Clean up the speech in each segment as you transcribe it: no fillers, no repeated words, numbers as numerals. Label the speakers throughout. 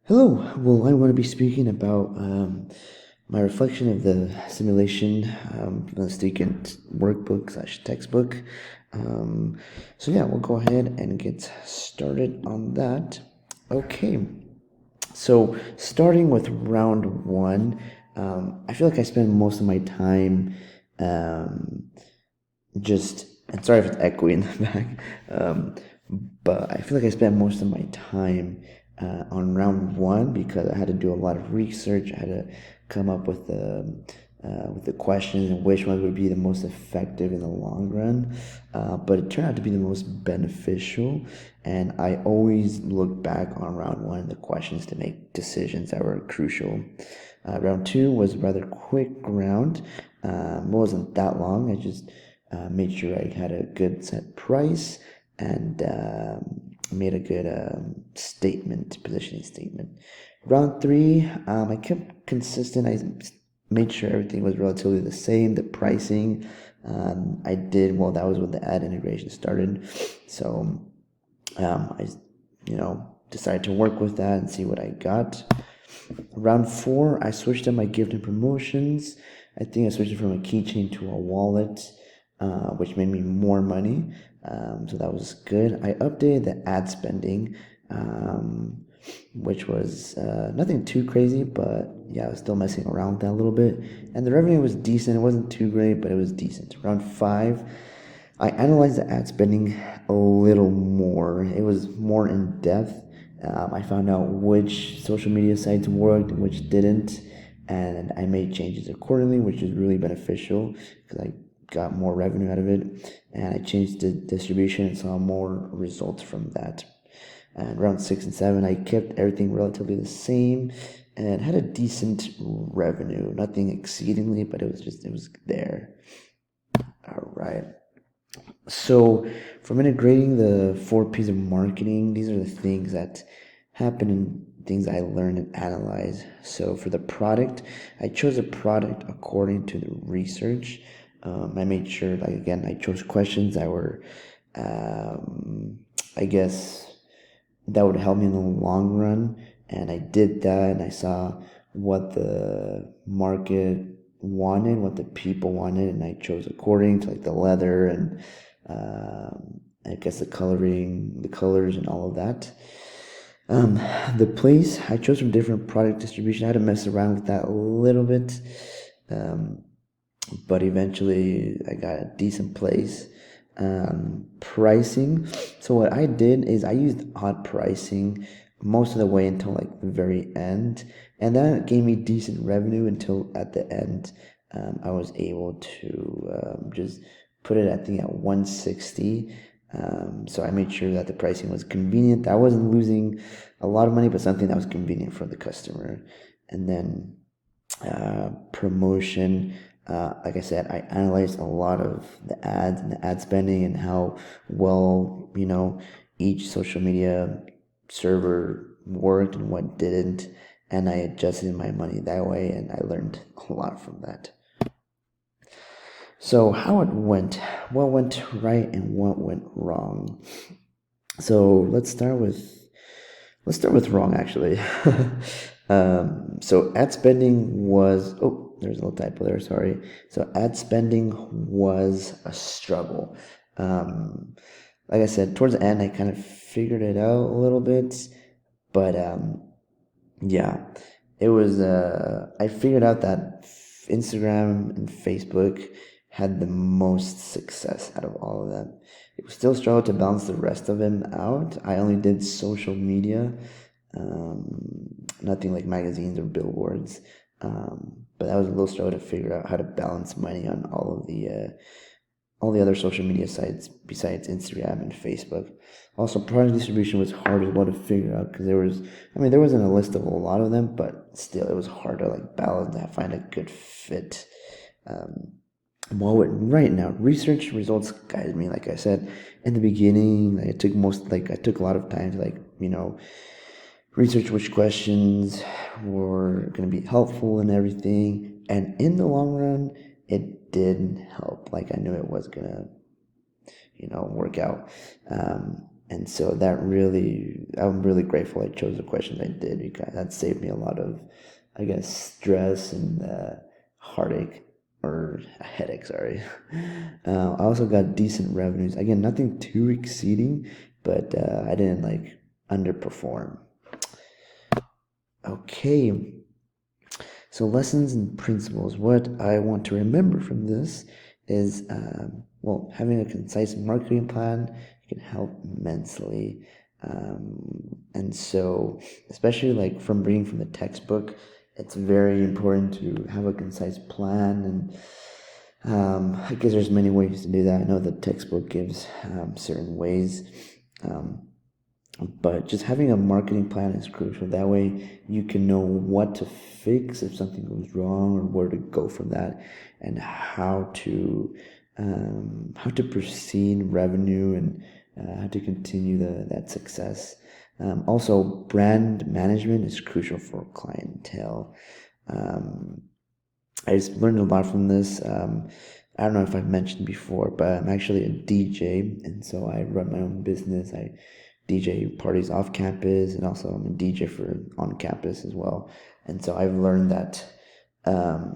Speaker 1: Hello. Well, I want to be speaking about my reflection of the simulation from the student workbook slash textbook. So yeah, we'll go ahead and get started on that. Okay. So starting with round one, I feel like I spend most of my time um, and sorry if it's echoing in the back, but I feel like I spent most of my time on round one because I had to do a lot of research. I had to come up with the questions and which one would be the most effective in the long run. But it turned out to be the most beneficial, and I always look back on round one and the questions to make decisions that were crucial. Round two was a rather quick round. It wasn't that long. I just made sure I had a good set price and made a good positioning statement. Round three, I kept consistent. I made sure everything was relatively the same. The pricing, I did well. That was when the ad integration started, so I, decided to work with that and see what I got. Round four, I switched up my gift and promotions. I think I switched it from a keychain to a wallet, which made me more money. So that was good. I updated the ad spending, which was nothing too crazy, but yeah, I was still messing around with that a little bit. And the revenue was decent. It wasn't too great, but it was decent. Round five, I analyzed the ad spending a little more. It was more in depth. I found out which social media sites worked and which didn't, and I made changes accordingly, which is really beneficial because I got more revenue out of it, and I changed the distribution and saw more results from that. And round six and seven, I kept everything relatively the same and had a decent revenue. Nothing exceedingly, but it was there. All right. So, from integrating the four P's of marketing, these are the things that happen and things I learn and analyze. So, for the product, I chose a product according to the research. I made sure, like, again, I chose questions that were, um, I guess, that would help me in the long run. And I did that, and I saw what the market wanted, what the people wanted, and I chose according to like the leather and I guess the coloring, the colors, and all of that. Um, the place I chose from different product distribution. I had to mess around with that a little bit, um, but eventually I got a decent place. Pricing. So what I did is I used odd pricing most of the way until like the very end, and that gave me decent revenue until at the end. I was able to just put it, I think, at 160. So I made sure that the pricing was convenient. I wasn't losing a lot of money, but something that was convenient for the customer. And then promotion. Like I said, I analyzed a lot of the ads and the ad spending and how well, each social media server worked and what didn't. And I adjusted my money that way, and I learned a lot from that. So, how it went, what went right and what went wrong. So, let's start with wrong, actually. So ad spending was, oh, there's a little typo there, sorry. So ad spending was a struggle. Um, like I said, towards the end, I kind of figured it out a little bit, but yeah, it was, I figured out that Instagram and Facebook had the most success out of all of them. It was still struggled to balance the rest of them out. I only did social media, nothing like magazines or billboards. But that was a little struggle to figure out how to balance money on all the other social media sites besides Instagram and Facebook. Also, product distribution was hard as well to figure out because there wasn't a list of a lot of them, but still, it was hard to like balance that, find a good fit. Well, right now, research results guided me. Like I said in the beginning, I took a lot of time to research which questions were going to be helpful and everything. And in the long run, it did help. Like I knew it was going to, work out. And so I'm really grateful I chose the questions I did, because that saved me a lot of, I guess, stress and heartache, or a headache, sorry. I also got decent revenues. Again, nothing too exceeding, but I didn't like underperform. Okay, so lessons and principles. What I want to remember from this is, well, having a concise marketing plan can help immensely. And so, especially like from reading from the textbook, it's very important to have a concise plan. And I guess there's many ways to do that. I know the textbook gives certain ways. Um, but just having a marketing plan is crucial. That way you can know what to fix if something goes wrong, or where to go from that, and how to proceed revenue, and how to continue that success. Also, brand management is crucial for clientele. I just learned a lot from this. I don't know if I've mentioned before, but I'm actually a DJ, and so I run my own business. I DJ parties off campus, and also I'm a DJ for on campus as well. And so I've learned that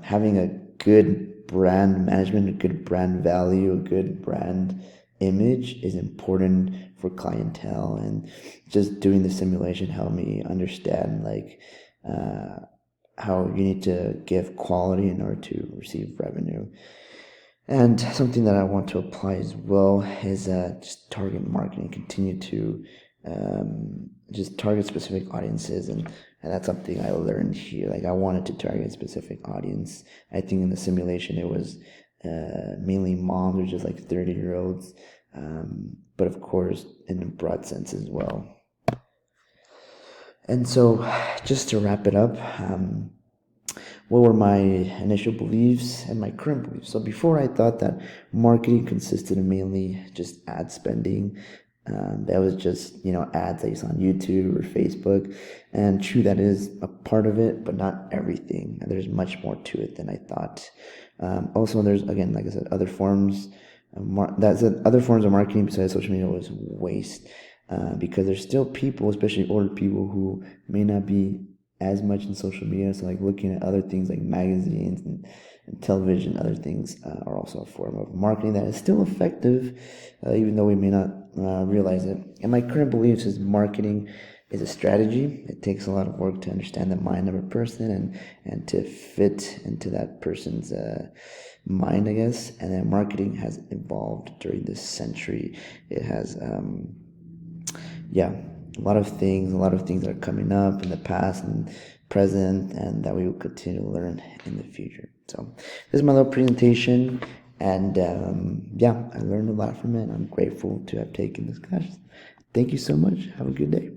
Speaker 1: having a good brand management, a good brand value, a good brand image is important for clientele. And just doing the simulation helped me understand like how you need to give quality in order to receive revenue. And something that I want to apply as well is just target marketing. Continue to just target specific audiences, and that's something I learned here. Like, I wanted to target a specific audience. I think in the simulation it was mainly moms, or just like 30-year-olds, but of course in a broad sense as well. And so, just to wrap it up, what were my initial beliefs and my current beliefs? So before, I thought that marketing consisted of mainly just ad spending. That was just, ads that you saw on YouTube or Facebook. And true, that is a part of it, but not everything. And there's much more to it than I thought. Also, there's, again, like I said, other forms of marketing besides social media was waste. Because there's still people, especially older people, who may not be as much in social media. So like looking at other things like magazines and television, other things are also a form of marketing that is still effective, even though we may not realize it. And my current beliefs is marketing is a strategy. It takes a lot of work to understand the mind of a person, and to fit into that person's mind, I guess. And then marketing has evolved during this century. It has a lot of things that are coming up in the past and present, and that we will continue to learn in the future. So this is my little presentation, and I learned a lot from it. I'm grateful to have taken this class. Thank you so much. Have a good day.